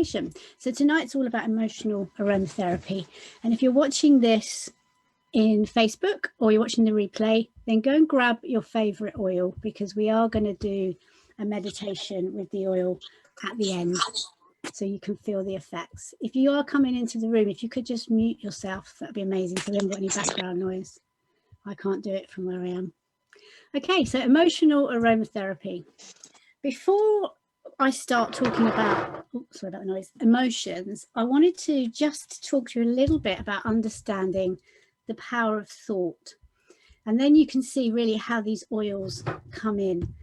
meditation. So tonight's all about emotional aromatherapy. And if you're watching this in Facebook or you're watching the replay, then go and grab your favorite oil, because we are going to do a meditation with the oil at the end, so you can feel the effects. If you are coming into the room, if you could just mute yourself, that'd be amazing, so we haven't got any background noise. I can't do it from where I am. Okay, so emotional aromatherapy. Before I start talking about, sorry about the noise, emotions, I wanted to just talk to you a little bit about understanding the power of thought. And then you can see really how these oils come in.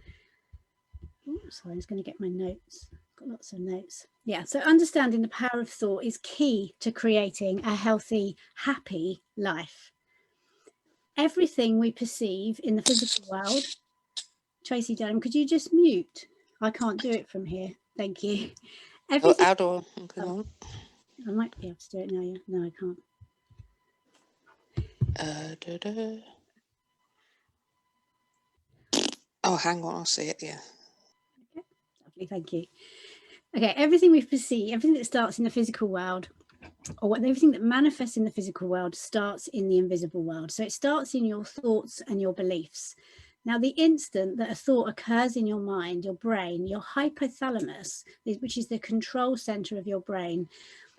Oh, sorry, I was going to get my notes. Got lots of notes. Yeah, so understanding the power of thought is key to creating a healthy, happy life. Everything we perceive in the physical world. Tracy Dunham, could you just mute? I can't do it from here. Thank you. Everything. Outdoor. Oh, I might be able to do it now. Yeah, no, I can't. Oh, hang on, I'll see it. Yeah. Okay, lovely, thank you. Okay, everything we perceive, everything that starts in the physical world, or everything that manifests in the physical world, starts in the invisible world. So it starts in your thoughts and your beliefs. Now, the instant that a thought occurs in your mind, your brain, your hypothalamus, which is the control center of your brain,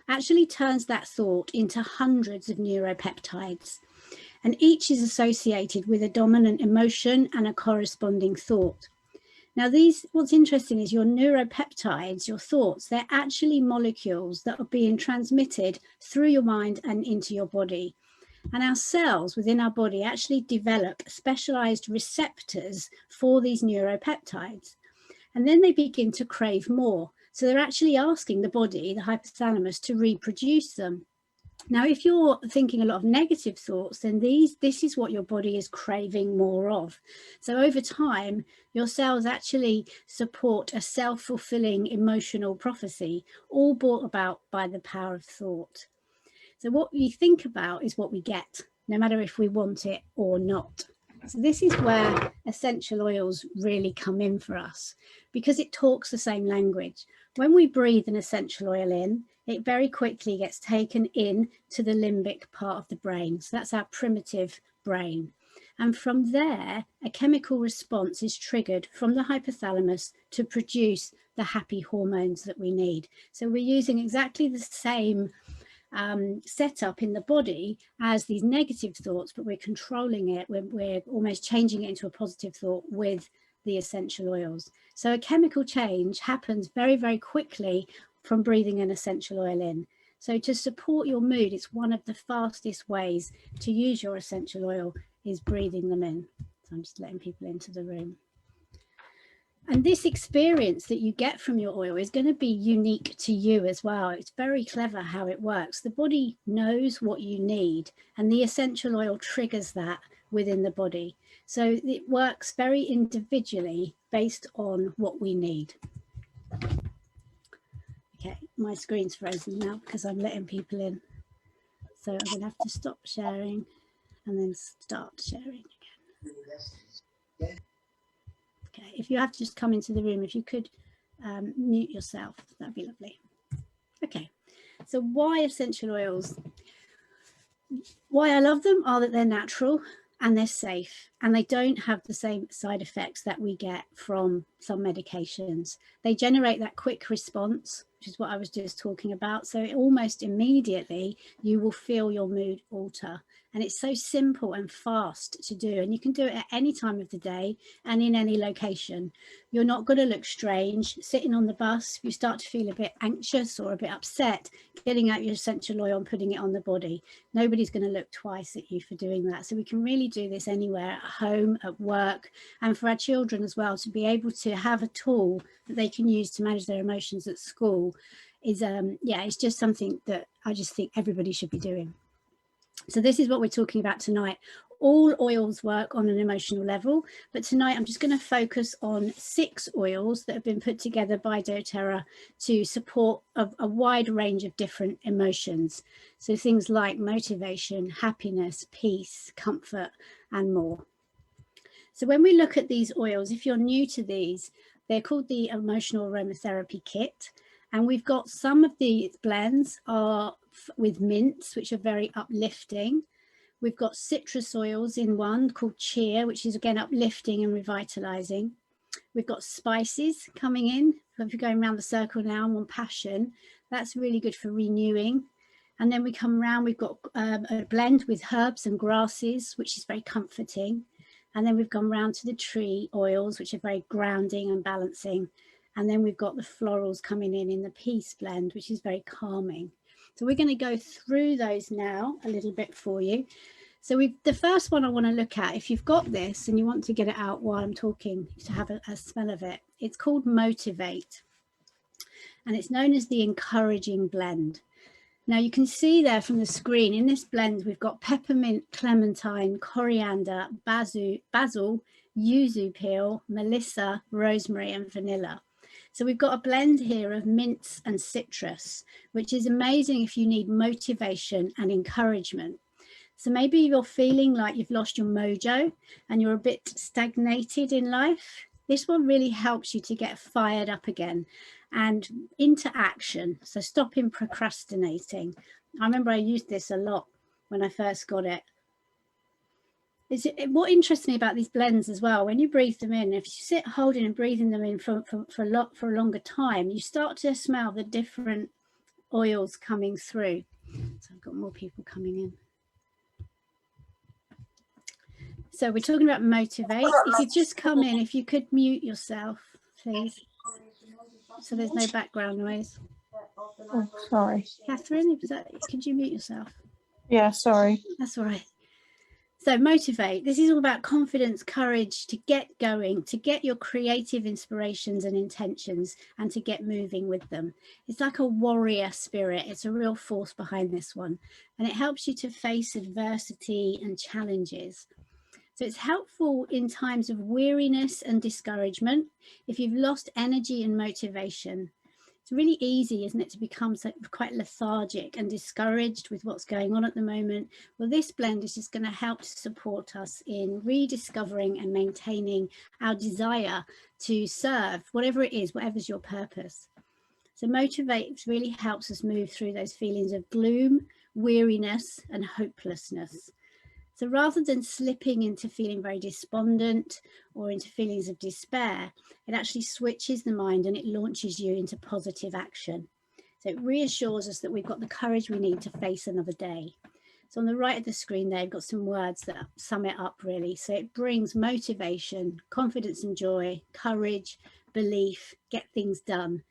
actually turns that thought into hundreds of neuropeptides. And each is associated with a dominant emotion and a corresponding thought. Now, what's interesting is your neuropeptides, your thoughts, they're actually molecules that are being transmitted through your mind and into your body. And our cells within our body actually develop specialized receptors for these neuropeptides. And then they begin to crave more. So they're actually asking the body, the hypothalamus, to reproduce them. Now, if you're thinking a lot of negative thoughts, then this is what your body is craving more of. So over time, your cells actually support a self-fulfilling emotional prophecy, all brought about by the power of thought. So what we think about is what we get, no matter if we want it or not. So this is where essential oils really come in for us, because it talks the same language. When we breathe an essential oil in, it very quickly gets taken in to the limbic part of the brain. So that's our primitive brain. And from there, a chemical response is triggered from the hypothalamus to produce the happy hormones that we need. So we're using exactly the same setup in the body as these negative thoughts, but we're controlling it. We're almost changing it into a positive thought with the essential oils. So a chemical change happens very, very quickly from breathing an essential oil in. So to support your mood, it's one of the fastest ways to use your essential oil is breathing them in. So I'm just letting people into the room. And this experience that you get from your oil is going to be unique to you as well. It's very clever how it works. The body knows what you need, and the essential oil triggers that within the body. So it works very individually based on what we need. Okay, my screen's frozen now because I'm letting people in. So I'm going to have to stop sharing and then start sharing again. Okay, if you have to just come into the room, if you could mute yourself, that'd be lovely. Okay, so why essential oils? Why I love them are that they're natural and they're safe, and they don't have the same side effects that we get from some medications. They generate that quick response, which is what I was just talking about. So almost immediately you will feel your mood alter. And it's so simple and fast to do. And you can do it at any time of the day and in any location. You're not going to look strange sitting on the bus. If you start to feel a bit anxious or a bit upset, getting out your essential oil and putting it on the body. Nobody's going to look twice at you for doing that. So we can really do this anywhere, at home, at work, and for our children as well, to be able to have a tool that they can use to manage their emotions at school is, yeah, it's just something that I just think everybody should be doing. So this is what we're talking about tonight. All oils work on an emotional level, but tonight I'm just going to focus on 6 oils that have been put together by doTERRA to support a wide range of different emotions. So things like motivation, happiness, peace, comfort, and more. So when we look at these oils, if you're new to these, they're called the Emotional Aromatherapy Kit. And we've got some of the blends are with mints, which are very uplifting. We've got citrus oils in one called Cheer, which is again uplifting and revitalizing. We've got spices coming in. So if you're going around the circle now, I'm on passion. That's really good for renewing. And then we come around, we've got a blend with herbs and grasses, which is very comforting. And then we've gone round to the tree oils, which are very grounding and balancing. And then we've got the florals coming in the Peace blend, which is very calming. So we're going to go through those now a little bit for you. So the first one I want to look at, if you've got this and you want to get it out while I'm talking to have a smell of it, it's called Motivate. And it's known as the Encouraging Blend. Now you can see there from the screen, in this blend, we've got peppermint, clementine, coriander, basil, yuzu peel, melissa, rosemary, and vanilla. So we've got a blend here of mints and citrus, which is amazing if you need motivation and encouragement. So maybe you're feeling like you've lost your mojo and you're a bit stagnated in life. This one really helps you to get fired up again and into action. So stopping procrastinating. I remember I used this a lot when I first got it. What interests me about these blends as well, when you breathe them in, if you sit holding and breathing them in for a longer time, you start to smell the different oils coming through. So I've got more people coming in. So we're talking about Motivate. If you just come in, if you could mute yourself, please, so there's no background noise. Oh, sorry. Catherine, could you mute yourself? Yeah, sorry. That's all right. So Motivate, this is all about confidence, courage to get going, to get your creative inspirations and intentions and to get moving with them. It's like a warrior spirit. It's a real force behind this one. And it helps you to face adversity and challenges. So it's helpful in times of weariness and discouragement. If you've lost energy and motivation, it's really easy, isn't it, to become quite lethargic and discouraged with what's going on at the moment. Well, this blend is just going to help to support us in rediscovering and maintaining our desire to serve, whatever it is, whatever's your purpose. So Motivate really helps us move through those feelings of gloom, weariness, and hopelessness. So rather than slipping into feeling very despondent or into feelings of despair, it actually switches the mind and it launches you into positive action. So it reassures us that we've got the courage we need to face another day. So on the right of the screen there, you've got some words that sum it up really. So it brings motivation, confidence and joy, courage, belief, get things done.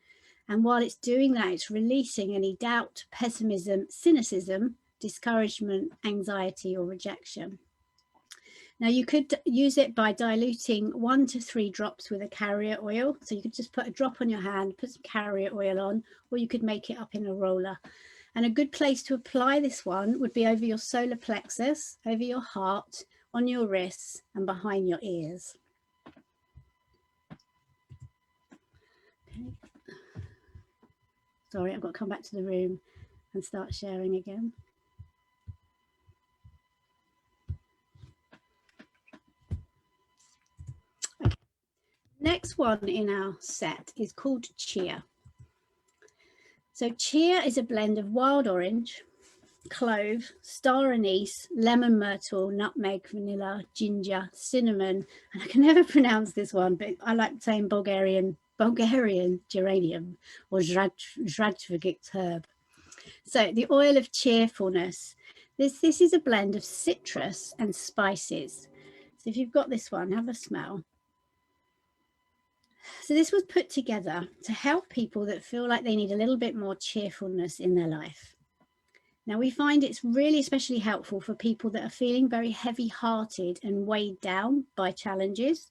And while it's doing that, it's releasing any doubt, pessimism, cynicism, discouragement, anxiety, or rejection. Now you could use it by diluting 1 to 3 drops with a carrier oil. So you could just put a drop on your hand, put some carrier oil on, or you could make it up in a roller. And a good place to apply this one would be over your solar plexus, over your heart, on your wrists, and behind your ears. Okay. Sorry, I've got to come back to the room and start sharing again. Next one in our set is called Cheer. So Cheer is a blend of wild orange, clove, star anise, lemon myrtle, nutmeg, vanilla, ginger, cinnamon, and I can never pronounce this one, but I like saying Bulgarian geranium or Zradvagix herb. So the oil of cheerfulness. This is a blend of citrus and spices. So if you've got this one, have a smell. So this was put together to help people that feel like they need a little bit more cheerfulness in their life. Now we find it's really especially helpful for people that are feeling very heavy-hearted and weighed down by challenges.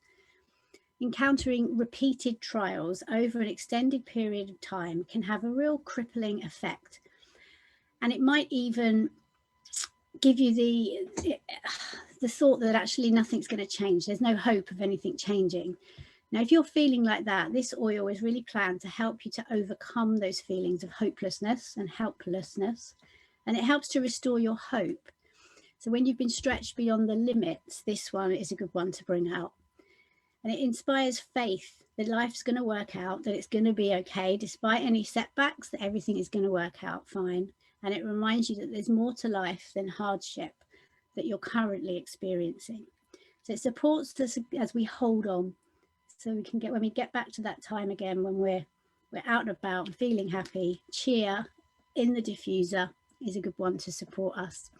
Encountering repeated trials over an extended period of time can have a real crippling effect. And it might even give you the thought that actually nothing's going to change. There's no hope of anything changing. Now, if you're feeling like that, this oil is really planned to help you to overcome those feelings of hopelessness and helplessness, and it helps to restore your hope. So when you've been stretched beyond the limits, this one is a good one to bring out. And it inspires faith that life's going to work out, that it's going to be okay, despite any setbacks, that everything is going to work out fine. And it reminds you that there's more to life than hardship that you're currently experiencing. So it supports us as we hold on, so we can get, when we get back to that time again, when we're out and about and feeling happy, Cheer in the diffuser is a good one to support us.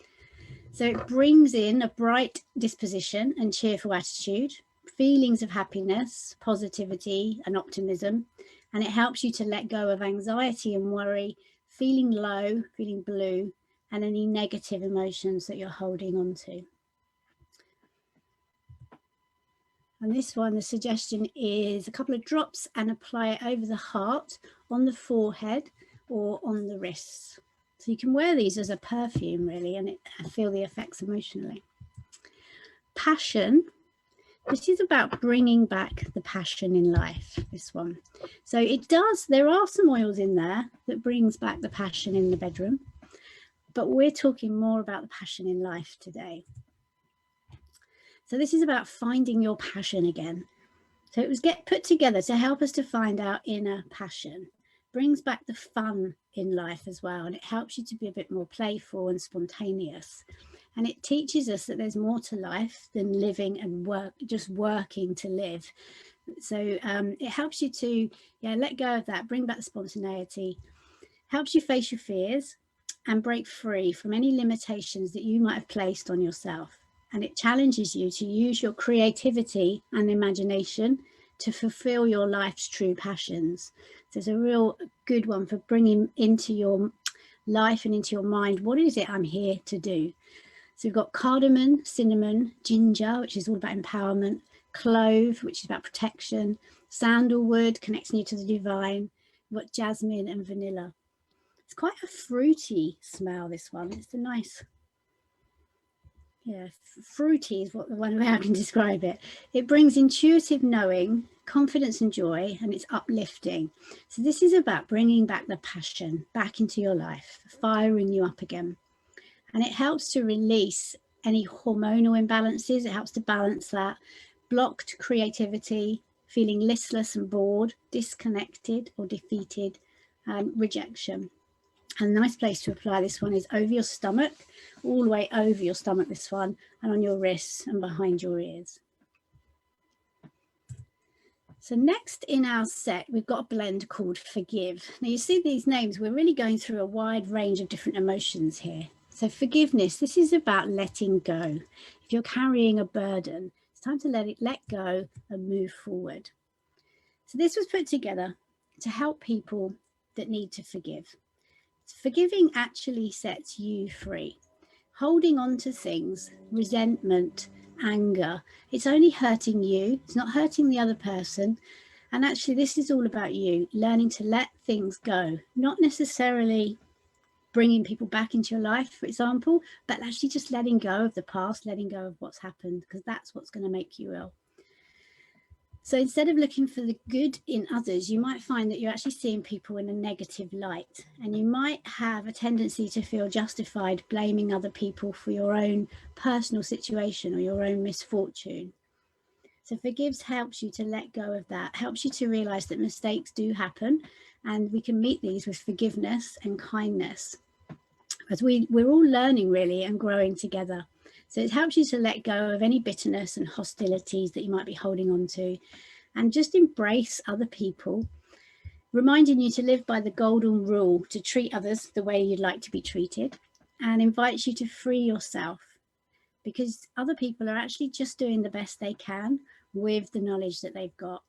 So it brings in a bright disposition and cheerful attitude, feelings of happiness, positivity and optimism, and it helps you to let go of anxiety and worry, feeling low, feeling blue, and any negative emotions that you're holding on to. And this one, the suggestion is a couple of drops and apply it over the heart, on the forehead or on the wrists. So you can wear these as a perfume really, and feel the effects emotionally. Passion. This is about bringing back the passion in life, this one. So it does, there are some oils in there that brings back the passion in the bedroom, but we're talking more about the passion in life today. So this is about finding your passion again. So it was put together to help us to find our inner passion, brings back the fun in life as well, and it helps you to be a bit more playful and spontaneous. And it teaches us that there's more to life than living and just working to live. So it helps you to let go of that, bring back the spontaneity, helps you face your fears and break free from any limitations that you might have placed on yourself. And it challenges you to use your creativity and imagination to fulfill your life's true passions. So it's a real good one for bringing into your life and into your mind, what is it I'm here to do? So we've got cardamom, cinnamon, ginger, which is all about empowerment, clove, which is about protection, sandalwood, connecting you to the divine. We've got jasmine and vanilla. It's quite a fruity smell, this one. It's a nice, fruity is what the one way I can describe it. It brings intuitive knowing, confidence and joy, and it's uplifting. So this is about bringing back the passion back into your life, firing you up again. And it helps to release any hormonal imbalances. It helps to balance that, blocked creativity, feeling listless and bored, disconnected or defeated, and rejection. And a nice place to apply this one is over your stomach, all the way over your stomach, this one, and on your wrists and behind your ears. So next in our set, we've got a blend called Forgive. Now you see these names, we're really going through a wide range of different emotions here. So forgiveness, this is about letting go. If you're carrying a burden, it's time to let go and move forward. So this was put together to help people that need to forgive. Forgiving actually sets you free. Holding on to things, resentment, anger, it's only hurting you. It's not hurting the other person. And actually, this is all about you learning to let things go, not necessarily bringing people back into your life, for example, but actually just letting go of the past, letting go of what's happened, because that's what's going to make you ill. So instead of looking for the good in others, you might find that you're actually seeing people in a negative light, and you might have a tendency to feel justified blaming other people for your own personal situation or your own misfortune. So Forgives helps you to let go of that, helps you to realize that mistakes do happen, and we can meet these with forgiveness and kindness, as we're all learning really and growing together. So it helps you to let go of any bitterness and hostilities that you might be holding on to, and just embrace other people, reminding you to live by the golden rule to treat others the way you'd like to be treated, and invites you to free yourself, because other people are actually just doing the best they can with the knowledge that they've got.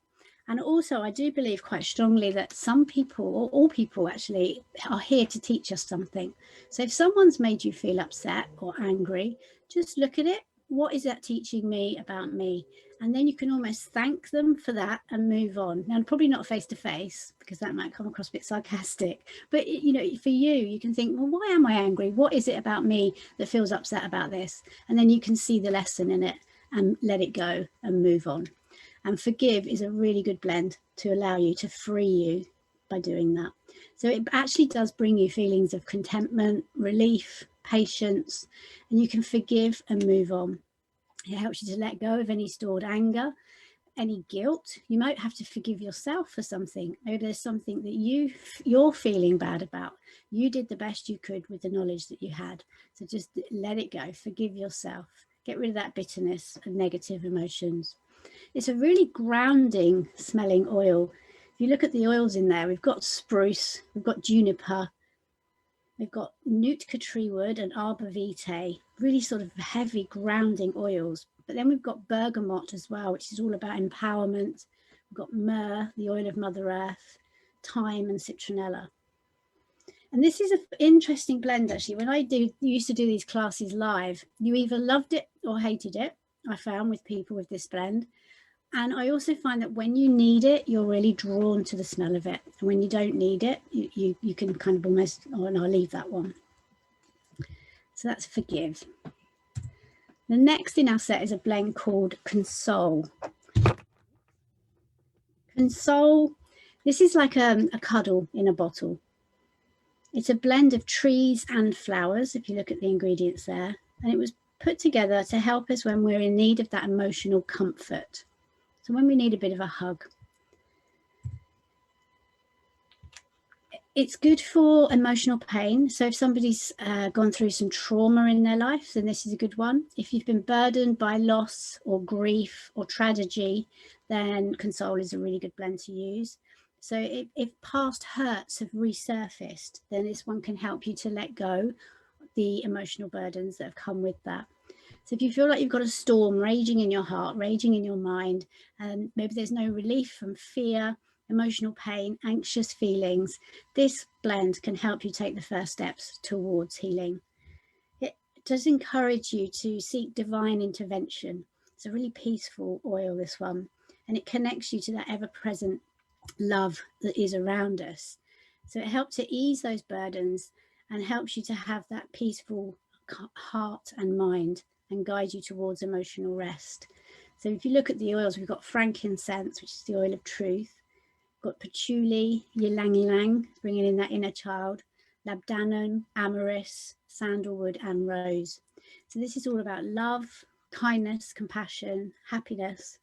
And also, I do believe quite strongly that some people, or all people actually, are here to teach us something. So if someone's made you feel upset or angry, just look at it. What is that teaching me about me? And then you can almost thank them for that and move on. Now, probably not face to face, because that might come across a bit sarcastic. But, you know, for you, you can think, well, why am I angry? What is it about me that feels upset about this? And then you can see the lesson in it and let it go and move on. And Forgive is a really good blend to allow you to free you by doing that. So it actually does bring you feelings of contentment, relief, patience, and you can forgive and move on. It helps you to let go of any stored anger, any guilt. You might have to forgive yourself for something. Maybe there's something that you're feeling bad about. You did the best you could with the knowledge that you had. So just let it go. Forgive yourself. Get rid of that bitterness and negative emotions. It's a really grounding smelling oil. If you look at the oils in there, we've got spruce, we've got juniper, we've got Nootka tree wood and arbor vitae, really sort of heavy grounding oils. But then we've got bergamot as well, which is all about empowerment. We've got myrrh, the oil of Mother Earth, thyme and citronella. And this is an interesting blend, actually. When I used to do these classes live, you either loved it or hated it, I found, with people with this blend. And I also find that when you need it, you're really drawn to the smell of it. And when you don't need it, you can kind of almost, oh, and I'll leave that one. So that's forgive. The next in our set is a blend called Console. Console, this is like a cuddle in a bottle. It's a blend of trees and flowers, if you look at the ingredients there. And it was put together to help us when we're in need of that emotional comfort. So when we need a bit of a hug. It's good for emotional pain. So if somebody's gone through some trauma in their life, then this is a good one. If you've been burdened by loss or grief or tragedy, then Console is a really good blend to use. So if past hurts have resurfaced, then this one can help you to let go the emotional burdens that have come with that. So if you feel like you've got a storm raging in your heart, raging in your mind, and maybe there's no relief from fear, emotional pain, anxious feelings, this blend can help you take the first steps towards healing. It does encourage you to seek divine intervention. It's a really peaceful oil, this one, and it connects you to that ever-present love that is around us. So it helps to ease those burdens and helps you to have that peaceful heart and mind and guide you towards emotional rest. So if you look at the oils, we've got frankincense, which is the oil of truth. We've got patchouli, ylang ylang, bringing in that inner child, labdanum, amyris, sandalwood and rose. So this is all about love, kindness, compassion, happiness.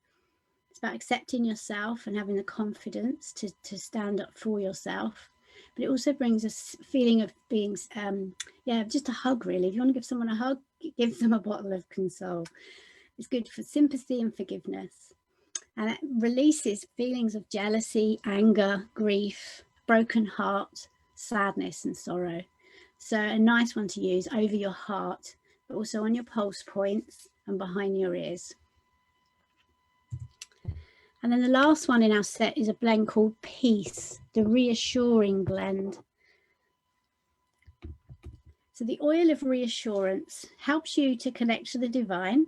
It's about accepting yourself and having the confidence to stand up for yourself. But it also brings a feeling of being, just a hug, really. If you want to give someone a hug, give them a bottle of Console. It's good for sympathy and forgiveness. And it releases feelings of jealousy, anger, grief, broken heart, sadness and sorrow. So a nice one to use over your heart, but also on your pulse points and behind your ears. And then the last one in our set is a blend called Peace, the Reassuring Blend. So the oil of reassurance helps you to connect to the divine.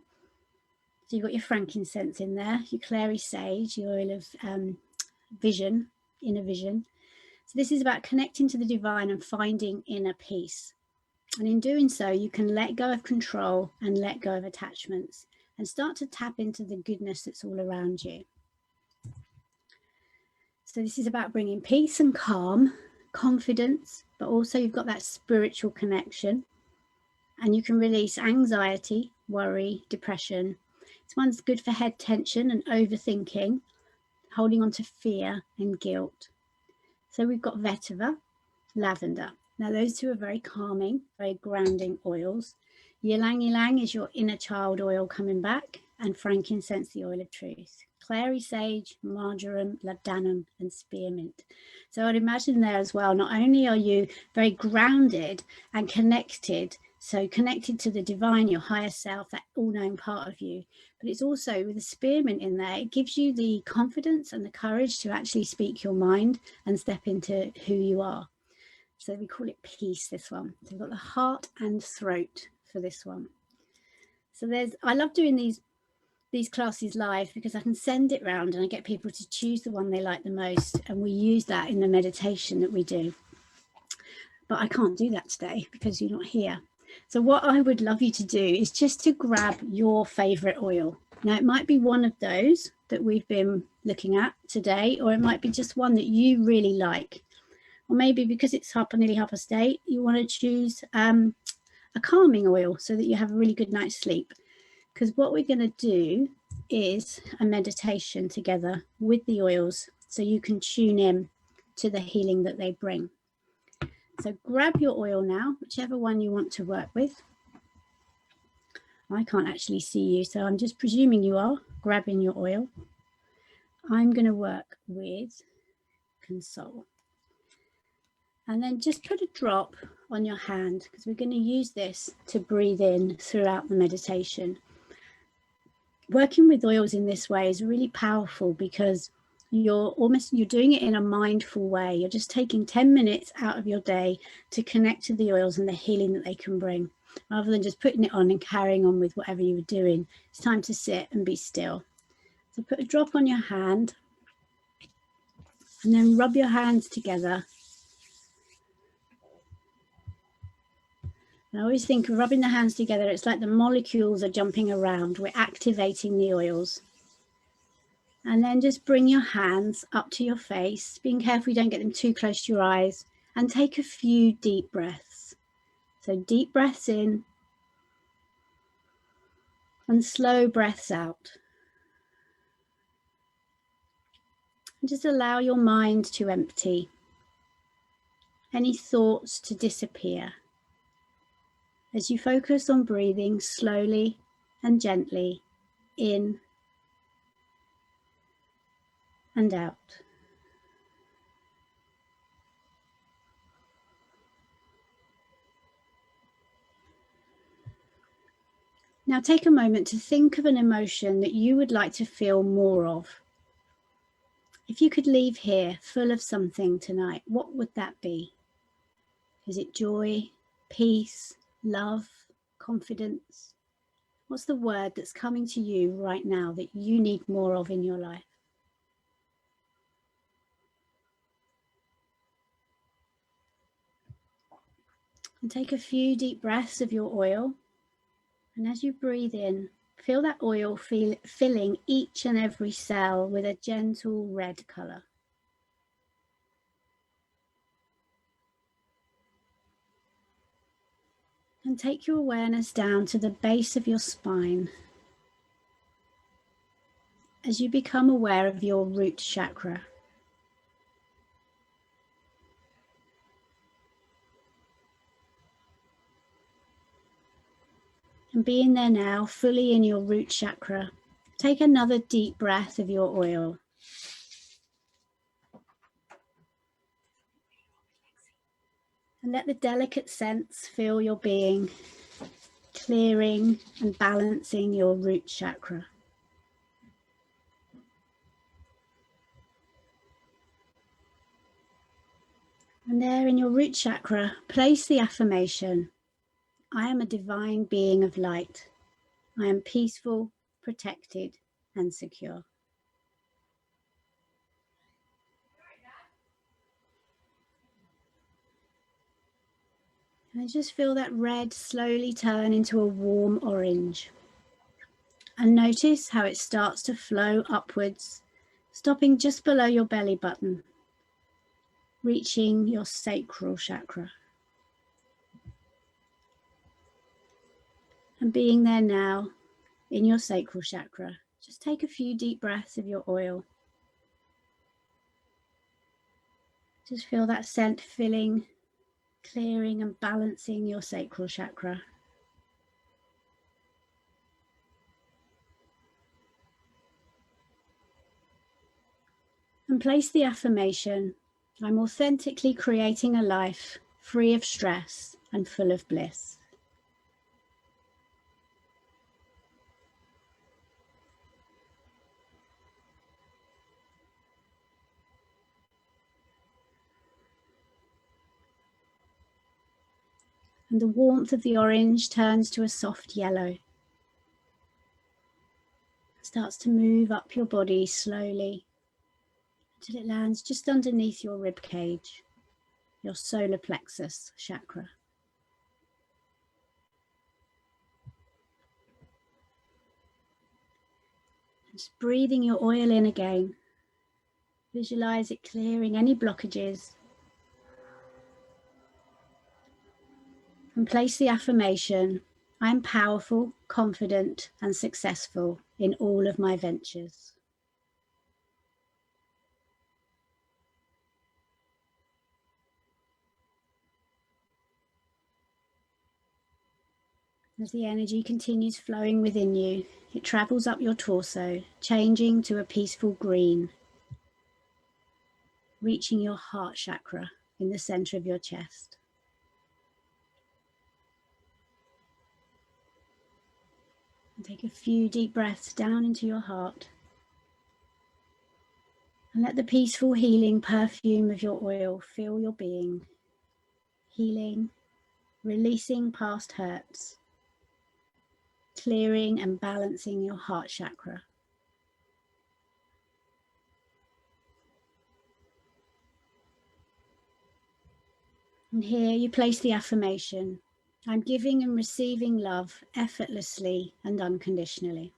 So you've got your frankincense in there, your clary sage, your oil of vision, inner vision. So this is about connecting to the divine and finding inner peace. And in doing so, you can let go of control and let go of attachments and start to tap into the goodness that's all around you. So this is about bringing peace and calm, confidence, but also you've got that spiritual connection, and you can release anxiety, worry, depression. This one's good for head tension and overthinking, holding on to fear and guilt. So we've got vetiver, lavender. Now those two are very calming, very grounding oils. Ylang ylang is your inner child oil coming back, and frankincense, the oil of truth. Clary sage, marjoram, labdanum and spearmint. So I'd imagine there as well, not only are you very grounded and connected, so connected to the divine, your higher self, that all-knowing part of you, but it's also with the spearmint in there, it gives you the confidence and the courage to actually speak your mind and step into who you are. So we call it Peace, this one. So we've got the heart and throat for this one. So I love doing these classes live because I can send it round and I get people to choose the one they like the most, and we use that in the meditation that we do. But I can't do that today because you're not here. So what I would love you to do is just to grab your favorite oil. Now it might be one of those that we've been looking at today, or it might be just one that you really like. Or maybe because it's nearly 8:30, you want to choose a calming oil so that you have a really good night's sleep. Because what we're going to do is a meditation together with the oils so you can tune in to the healing that they bring. So grab your oil now, whichever one you want to work with. I can't actually see you, so I'm just presuming you are grabbing your oil. I'm going to work with Console. And then just put a drop on your hand, because we're going to use this to breathe in throughout the meditation. Working with oils in this way is really powerful because you're doing it in a mindful way. You're just taking 10 minutes out of your day to connect to the oils and the healing that they can bring, rather than just putting it on and carrying on with whatever you were doing. It's time to sit and be still. So put a drop on your hand and then rub your hands together. I always think of rubbing the hands together, it's like the molecules are jumping around. We're activating the oils. And then just bring your hands up to your face, being careful you don't get them too close to your eyes, and take a few deep breaths. So deep breaths in and slow breaths out. And just allow your mind to empty, any thoughts to disappear, as you focus on breathing slowly and gently in and out. Now take a moment to think of an emotion that you would like to feel more of. If you could leave here full of something tonight, what would that be? Is it joy, peace, love, confidence? What's the word that's coming to you right now that you need more of in your life? And take a few deep breaths of your oil. And as you breathe in, feel that oil filling each and every cell with a gentle red colour. And take your awareness down to the base of your spine as you become aware of your root chakra. And being there now, fully in your root chakra, take another deep breath of your oil. And let the delicate scents fill your being, clearing and balancing your root chakra. And there in your root chakra, place the affirmation, I am a divine being of light. I am peaceful, protected, and secure. And just feel that red slowly turn into a warm orange. And notice how it starts to flow upwards, stopping just below your belly button, reaching your sacral chakra. And being there now in your sacral chakra, just take a few deep breaths of your oil. Just feel that scent filling, clearing and balancing your sacral chakra. And place the affirmation, I'm authentically creating a life free of stress and full of bliss. And the warmth of the orange turns to a soft yellow. It starts to move up your body slowly until it lands just underneath your rib cage, your solar plexus chakra. And just breathing your oil in again. Visualize it clearing any blockages. And place the affirmation, I am powerful, confident, and successful in all of my ventures. As the energy continues flowing within you, it travels up your torso, changing to a peaceful green, reaching your heart chakra in the center of your chest. And take a few deep breaths down into your heart. And let the peaceful healing perfume of your oil fill your being, healing, releasing past hurts, clearing and balancing your heart chakra. And here you place the affirmation, I'm giving and receiving love effortlessly and unconditionally.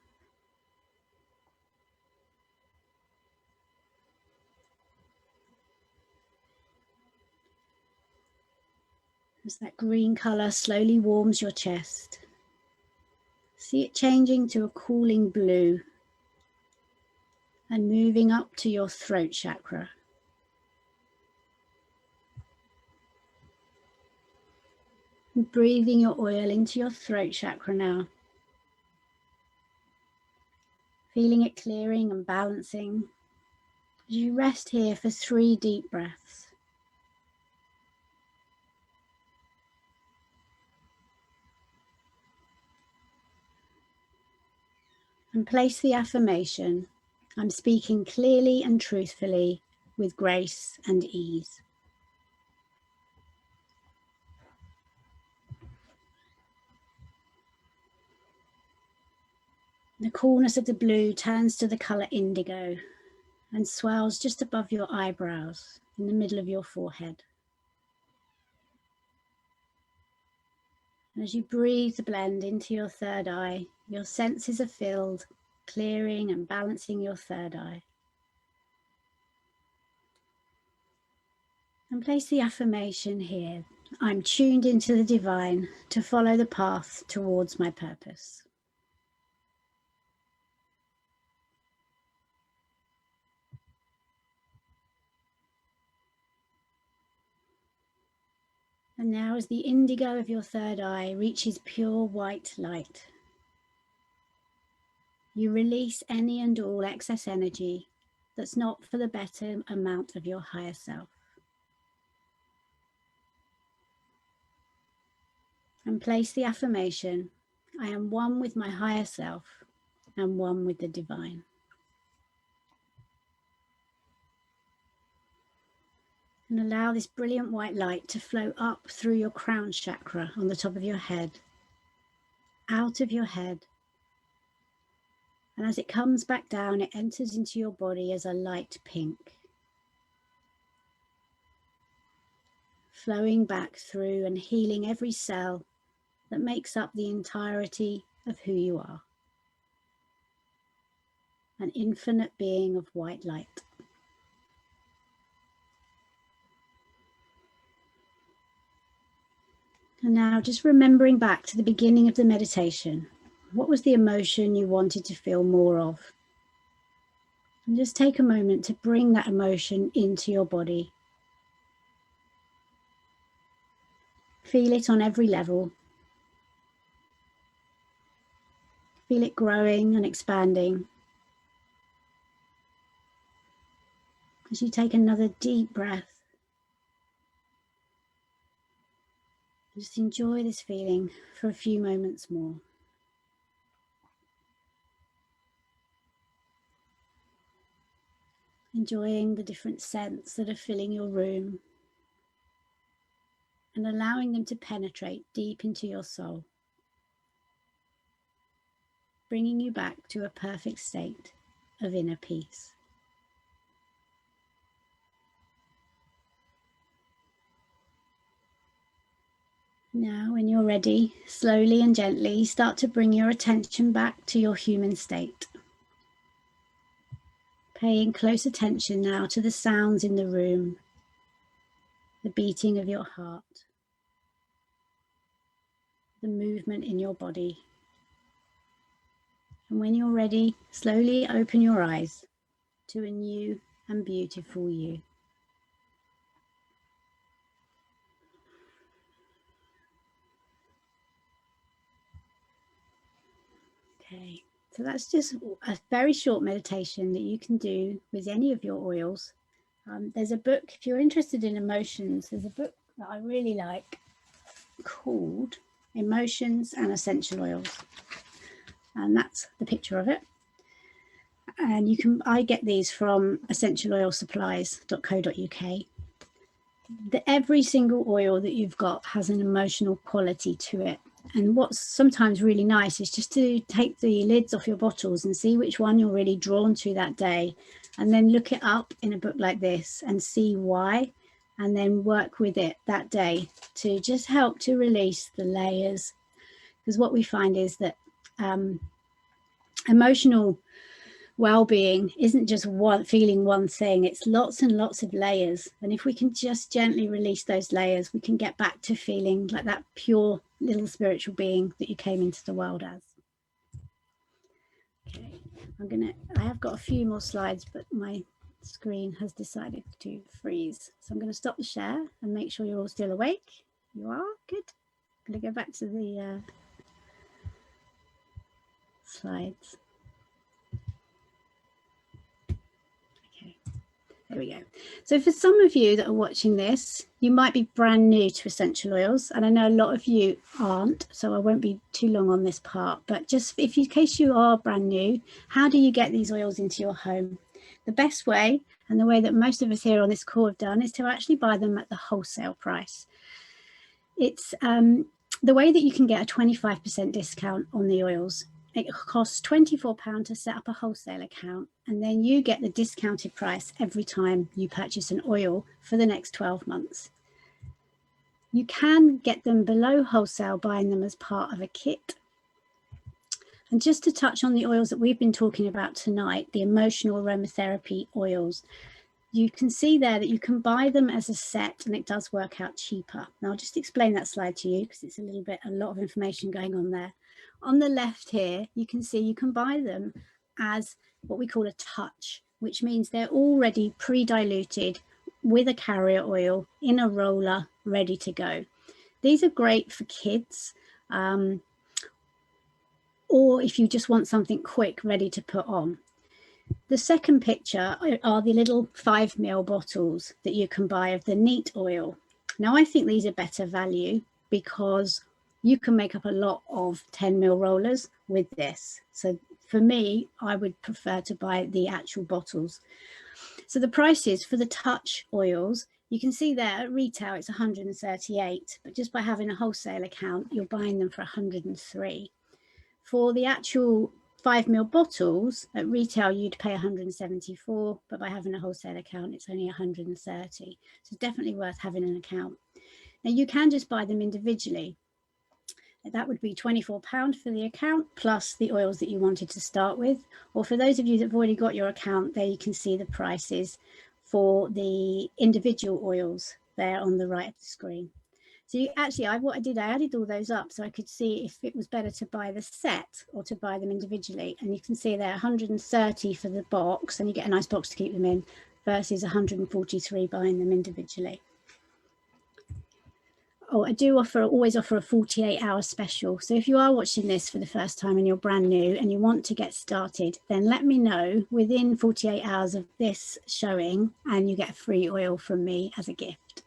As that green colour slowly warms your chest, see it changing to a cooling blue and moving up to your throat chakra. And breathing your oil into your throat chakra now. Feeling it clearing and balancing as you rest here for 3 deep breaths. And place the affirmation, I'm speaking clearly and truthfully with grace and ease. The coolness of the blue turns to the colour indigo and swells just above your eyebrows in the middle of your forehead. And as you breathe the blend into your third eye, your senses are filled, clearing and balancing your third eye. And place the affirmation here, I'm tuned into the divine to follow the path towards my purpose. And now as the indigo of your third eye reaches pure white light, you release any and all excess energy that's not for the better amount of your higher self. And place the affirmation, I am one with my higher self and one with the divine. And allow this brilliant white light to flow up through your crown chakra on the top of your head, out of your head. And as it comes back down, it enters into your body as a light pink, flowing back through and healing every cell that makes up the entirety of who you are. An infinite being of white light. And now just remembering back to the beginning of the meditation, what was the emotion you wanted to feel more of? And just take a moment to bring that emotion into your body. Feel it on every level. Feel it growing and expanding. As you take another deep breath, just enjoy this feeling for a few moments more. Enjoying the different scents that are filling your room and allowing them to penetrate deep into your soul, bringing you back to a perfect state of inner peace. Now, when you're ready, slowly and gently start to bring your attention back to your human state. Paying close attention now to the sounds in the room, the beating of your heart, the movement in your body, And when you're ready, slowly open your eyes to a new and beautiful you. Okay, so that's just a very short meditation that you can do with any of your oils. There's a book, if you're interested in emotions, there's a book that I really like called Emotions and Essential Oils. And that's the picture of it. And you can, I get these from essentialoilsupplies.co.uk. Every single oil that you've got has an emotional quality to it. And what's sometimes really nice is just to take the lids off your bottles and see which one you're really drawn to that day, and then look it up in a book like this and see why, and then work with it that day to just help to release the layers. Because what we find is that emotional well-being isn't just feeling one thing, it's lots and lots of layers, and if we can just gently release those layers, we can get back to feeling like that pure little spiritual being that you came into the world as. Okay, I have got a few more slides, but my screen has decided to freeze, so I'm going to stop the share and make sure you're all still awake. You are? Good. I'm going to go back to the slides. There we go. So for some of you that are watching this, you might be brand new to essential oils, and I know a lot of you aren't, so I won't be too long on this part, but just in case you are brand new, how do you get these oils into your home? The best way, and the way that most of us here on this call have done, is to actually buy them at the wholesale price. It's the way that you can get a 25% discount on the oils. It costs £24 to set up a wholesale account, and then you get the discounted price every time you purchase an oil for the next 12 months. You can get them below wholesale, buying them as part of a kit. And just to touch on the oils that we've been talking about tonight, the emotional aromatherapy oils, you can see there that you can buy them as a set, and it does work out cheaper. Now I'll just explain that slide to you because it's a lot of information going on there. On the left here, you can see you can buy them as what we call a touch, which means they're already pre-diluted with a carrier oil in a roller ready to go. These are great for kids, or if you just want something quick ready to put on. The second picture are the little 5 ml bottles that you can buy of the neat oil. Now I think these are better value because you can make up a lot of 10 ml rollers with this. So for me, I would prefer to buy the actual bottles. So the prices for the touch oils, you can see there at retail it's 138, but just by having a wholesale account, you're buying them for 103. For the actual 5 ml bottles at retail, you'd pay 174, but by having a wholesale account, it's only 130. So definitely worth having an account. Now you can just buy them individually. That would be £24 for the account plus the oils that you wanted to start with. Or for those of you that have already got your account, there you can see the prices for the individual oils there on the right of the screen. So what I did, I added all those up so I could see if it was better to buy the set or to buy them individually. And you can see there 130 for the box, and you get a nice box to keep them in, versus 143 buying them individually. Oh, I do always offer a 48-hour special. So if you are watching this for the first time and you're brand new and you want to get started, then let me know within 48 hours of this showing and you get a free oil from me as a gift.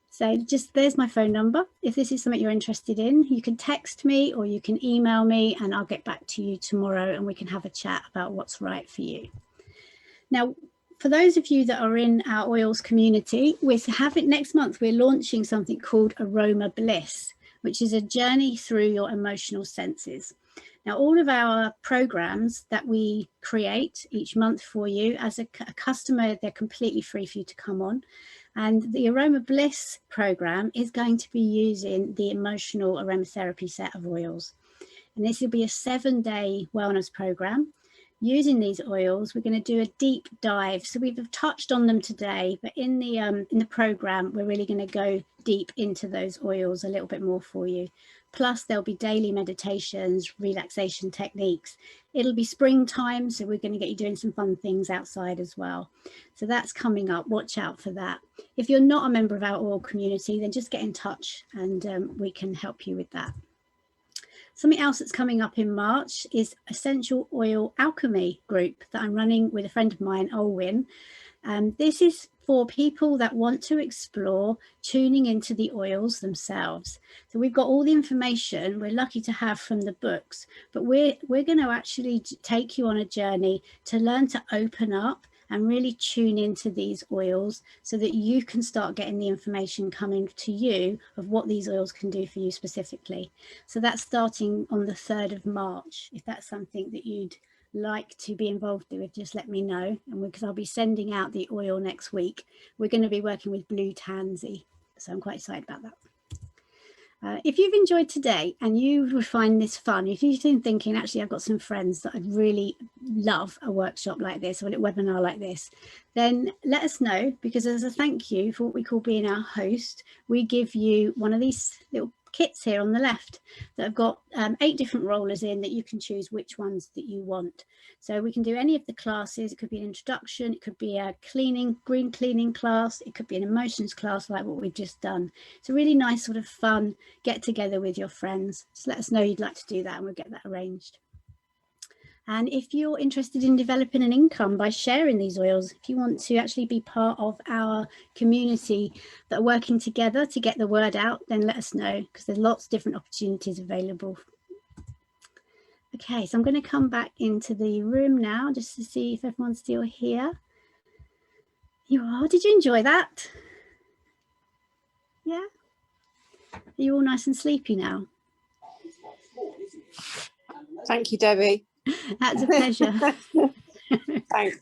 So there's my phone number. If this is something you're interested in, you can text me or you can email me and I'll get back to you tomorrow and we can have a chat about what's right for you. Now, for those of you that are in our oils community, next month, we're launching something called Aroma Bliss, which is a journey through your emotional senses. Now, all of our programs that we create each month for you as a customer, they're completely free for you to come on. And the Aroma Bliss program is going to be using the emotional aromatherapy set of oils. And this will be a 7-day wellness program. using these oils, we're going to do a deep dive. So we've touched on them today, but in the program, we're really going to go deep into those oils a little bit more for you. Plus, there'll be daily meditations, relaxation techniques. It'll be springtime, so we're going to get you doing some fun things outside as well. So that's coming up. Watch out for that. If you're not a member of our oil community, then just get in touch and we can help you with that. Something else that's coming up in March is Essential Oil Alchemy group that I'm running with a friend of mine, Olwyn. This is for people that want to explore tuning into the oils themselves. So we've got all the information we're lucky to have from the books, but we're going to actually take you on a journey to learn to open up and really tune into these oils so that you can start getting the information coming to you of what these oils can do for you specifically. So that's starting on the 3rd of March. If that's something that you'd like to be involved with, just let me know. And because I'll be sending out the oil next week, we're going to be working with Blue Tansy. So I'm quite excited about that. If you've enjoyed today and you would find this fun, if you've been thinking, actually, I've got some friends that I'd really love a workshop like this or a webinar like this, then let us know, because as a thank you for what we call being our host, we give you one of these little kits here on the left that have got 8 different rollers in that you can choose which ones that you want. So we can do any of the classes. It could be an introduction, it could be a green cleaning class, it could be an emotions class like what we've just done. It's a really nice sort of fun get together with your friends. Just let us know you'd like to do that and we'll get that arranged. And if you're interested in developing an income by sharing these oils, if you want to actually be part of our community that are working together to get the word out, then let us know, because there's lots of different opportunities available. Okay, so I'm going to come back into the room now just to see if everyone's still here. You are. Did you enjoy that? Yeah? Are you all nice and sleepy now? Thank you, Debbie. That's a pleasure. Thanks.